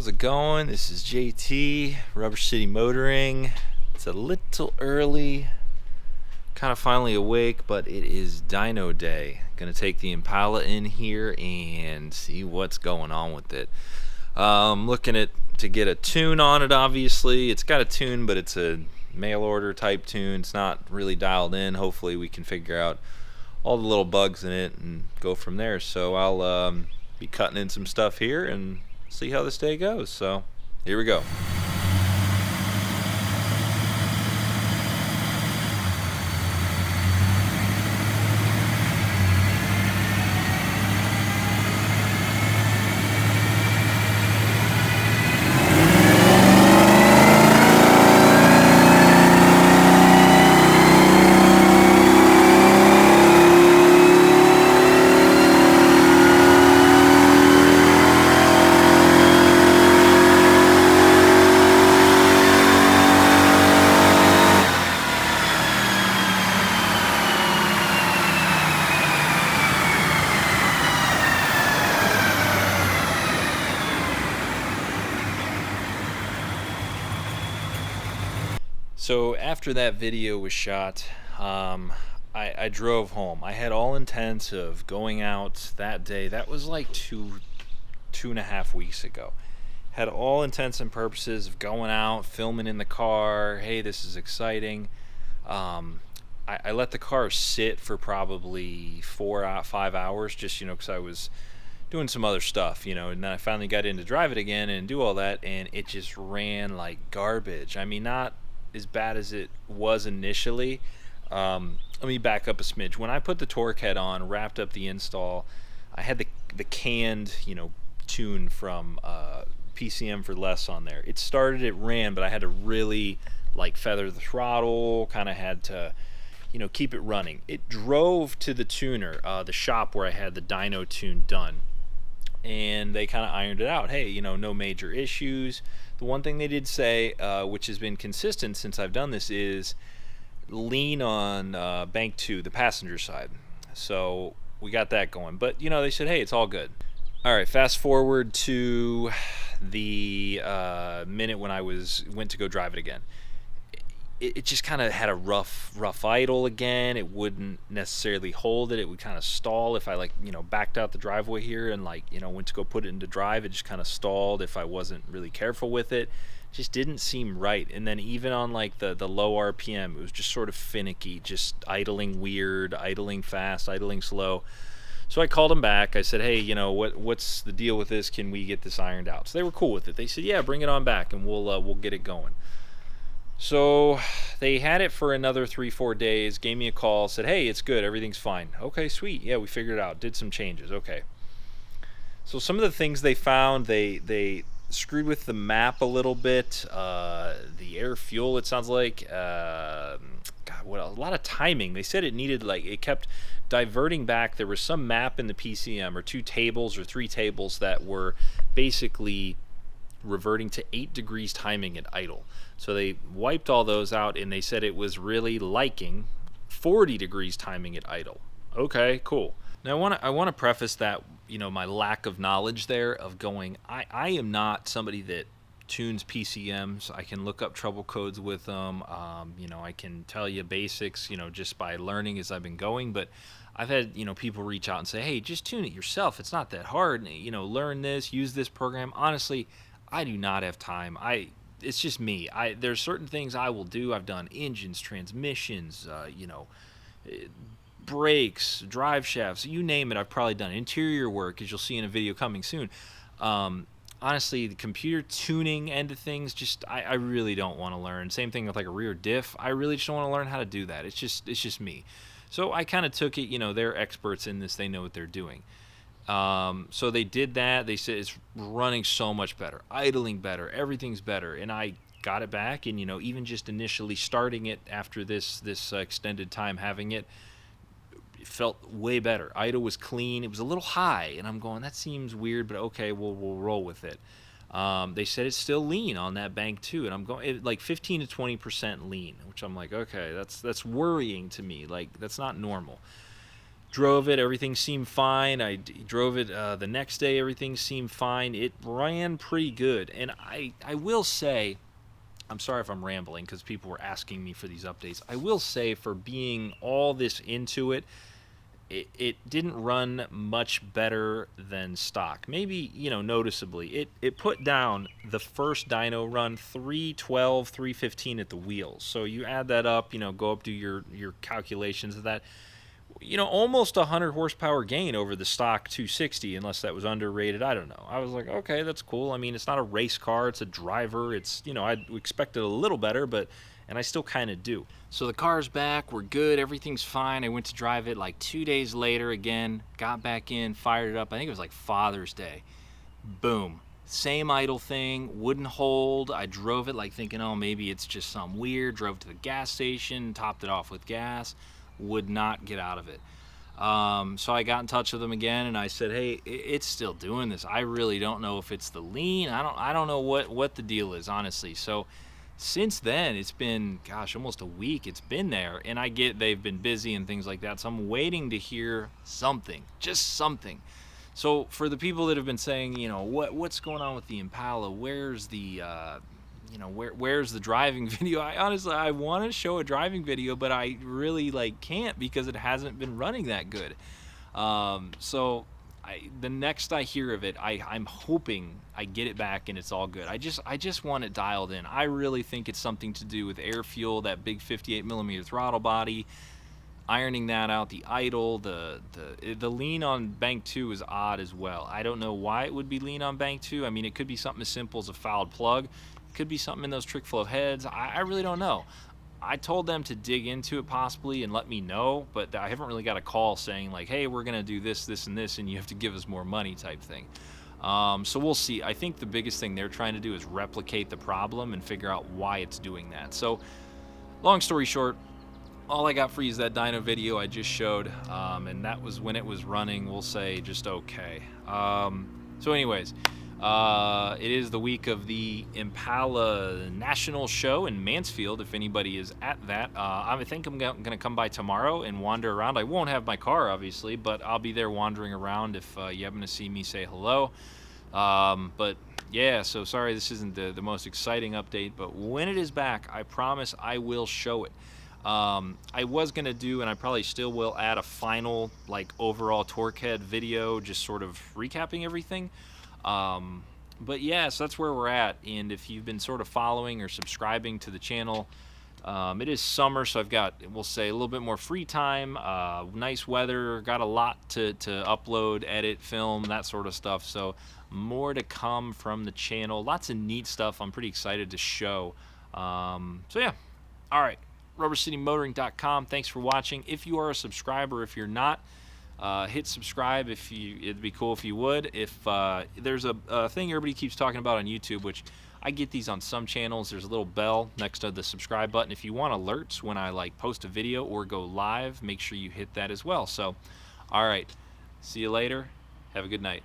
How's it going? This is JT, Rubber City Motoring. It's a little early, kind of finally awake, but it is dyno day. Gonna take the Impala in here and see what's going on with it. Looking to get a tune on it, obviously. It's got a tune, but it's a mail order type tune. It's not really dialed in. Hopefully we can figure out all the little bugs in it and go from there. So I'll be cutting in some stuff here and see how this day goes. So here we go. So after that video was shot, I drove home. I had all intents of going out that day. That was like two and a half weeks ago. Had all intents and purposes of going out, filming in the car. Hey, this is exciting. I let the car sit for probably 5 hours, just because I was doing some other stuff, and then I finally got in to drive it again and do all that, and it just ran like garbage. I mean, not as bad as it was initially. Let me back up a smidge. When I put the Torqhead on, wrapped up the install, I had the canned tune from PCM for Less on there. It started, it ran, but I had to really feather the throttle, kind of had to keep it running. It drove to the tuner, the shop where I had the dyno tune done, and they kind of ironed it out. Hey, no major issues. The one thing they did say, which has been consistent since I've done this, is lean on bank 2, the passenger side. So we got that going. But they said, hey, it's all good. All right, fast forward to the minute when I went to go drive it again. It just kind of had a rough idle again. It wouldn't necessarily hold it. It would kind of stall if I backed out the driveway here and went to go put it into drive. It just kind of stalled if I wasn't really careful with it. Just didn't seem right. And then even on the low RPM, it was just sort of finicky, just idling weird, idling fast, idling slow. So I called them back. I said, hey, what's the deal with this? Can we get this ironed out? So they were cool with it. They said, yeah, bring it on back and we'll get it going. So they had it for another 3-4 days, gave me a call, said, hey, it's good, everything's fine. Okay, sweet. Yeah, we figured it out, did some changes. Okay. So some of the things they found, they screwed with the map a little bit, the air fuel, it sounds like, God, what else? A lot of timing. They said it needed, it kept diverting back. There was some map in the PCM, or 2 tables or 3 tables that were basically reverting to 8 degrees timing at idle. So they wiped all those out, and they said it was really liking 40 degrees timing at idle. Okay, cool. Now I want to preface that my lack of knowledge there of going. I am not somebody that tunes PCMs. I can look up trouble codes with them. I can tell you basics. Just by learning as I've been going. But I've had people reach out and say, hey, just tune it yourself. It's not that hard. Learn this, use this program. Honestly, I do not have time. It's just me. There's certain things I will do. I've done engines, transmissions, brakes, drive shafts, you name it. I've probably done interior work, as you'll see in a video coming soon. Honestly, the computer tuning end of things, I really don't want to learn. Same thing with a rear diff. I really just don't want to learn how to do that. It's just me. So I kind of took it. They're experts in this. They know what they're doing. So they did that. They said it's running so much better, idling better, everything's better, and I got it back. And even just initially starting it after this extended time having it felt way better. Idle was clean. It was a little high, and I'm going, that seems weird, but okay, we'll roll with it. They said it's still lean on that bank too, and I'm going 15 to 20% lean, which I'm like, okay, that's worrying to me. That's not normal. Drove it, everything seemed fine. I drove it the next day, everything seemed fine. It ran pretty good. And I will say, I'm sorry if I'm rambling because people were asking me for these updates. I will say, for being all this into it, it didn't run much better than stock. Maybe, noticeably. It put down the first dyno run 312, 315 at the wheels. So you add that up, go up, do your calculations of that. Almost 100 horsepower gain over the stock 260, unless that was underrated. I don't know. I was like, okay, that's cool. I mean, it's not a race car, it's a driver. It's, I expected a little better, and I still kind of do. So the car's back, we're good, everything's fine. I went to drive it like 2 days later again, got back in, fired it up. I think it was like Father's Day. Boom. Same idle thing, wouldn't hold. I drove it like thinking, oh, maybe it's just something weird. Drove to the gas station, topped it off with gas. Would not get out of it. So I got in touch with them again, and I said, hey, it's still doing this. I really don't know if it's the lean. I don't know what the deal is, honestly. So since then, it's been, gosh, almost a week. It's been there, and I get they've been busy and things like that. So I'm waiting to hear something, just something. So for the people that have been saying, what's going on with the Impala? Where's the where's the driving video? I want to show a driving video, but I really can't because it hasn't been running that good. So the next I hear of it, I'm hoping I get it back and it's all good. I just want it dialed in. I really think it's something to do with air fuel, that big 58mm throttle body, ironing that out, the idle, the lean on bank 2 is odd as well. I don't know why it would be lean on bank 2. I mean, it could be something as simple as a fouled plug. Could be something in those trick flow heads. I really don't know. I told them to dig into it possibly and let me know, but I haven't really got a call saying like, hey, we're gonna do this, this, and this, and you have to give us more money type thing. So we'll see. I think the biggest thing they're trying to do is replicate the problem and figure out why it's doing that. So long story short, all I got for you is that dyno video I just showed, and that was when it was running, we'll say just okay. So anyways, it is the week of the Impala National Show in Mansfield, if anybody is at that. I think I'm going to come by tomorrow and wander around. I won't have my car, obviously, but I'll be there wandering around. If you happen to see me, say hello. But yeah, so sorry this isn't the most exciting update, but when it is back, I promise I will show it. I was going to do, and I probably still will, add a final overall Torqhead video, just sort of recapping everything. But yeah, so that's where we're at, and if you've been sort of following or subscribing to the channel, it is summer, so I've got, we'll say, a little bit more free time, nice weather, got a lot to upload, edit, film, that sort of stuff, so more to come from the channel, lots of neat stuff I'm pretty excited to show. So yeah, alright, rubbercitymotoring.com, thanks for watching. If you are a subscriber, if you're not, hit subscribe. It'd be cool if you would. If there's a thing everybody keeps talking about on YouTube, which I get these on some channels, there's a little bell next to the subscribe button. If you want alerts when I post a video or go live, make sure you hit that as well. So, all right, see you later. Have a good night.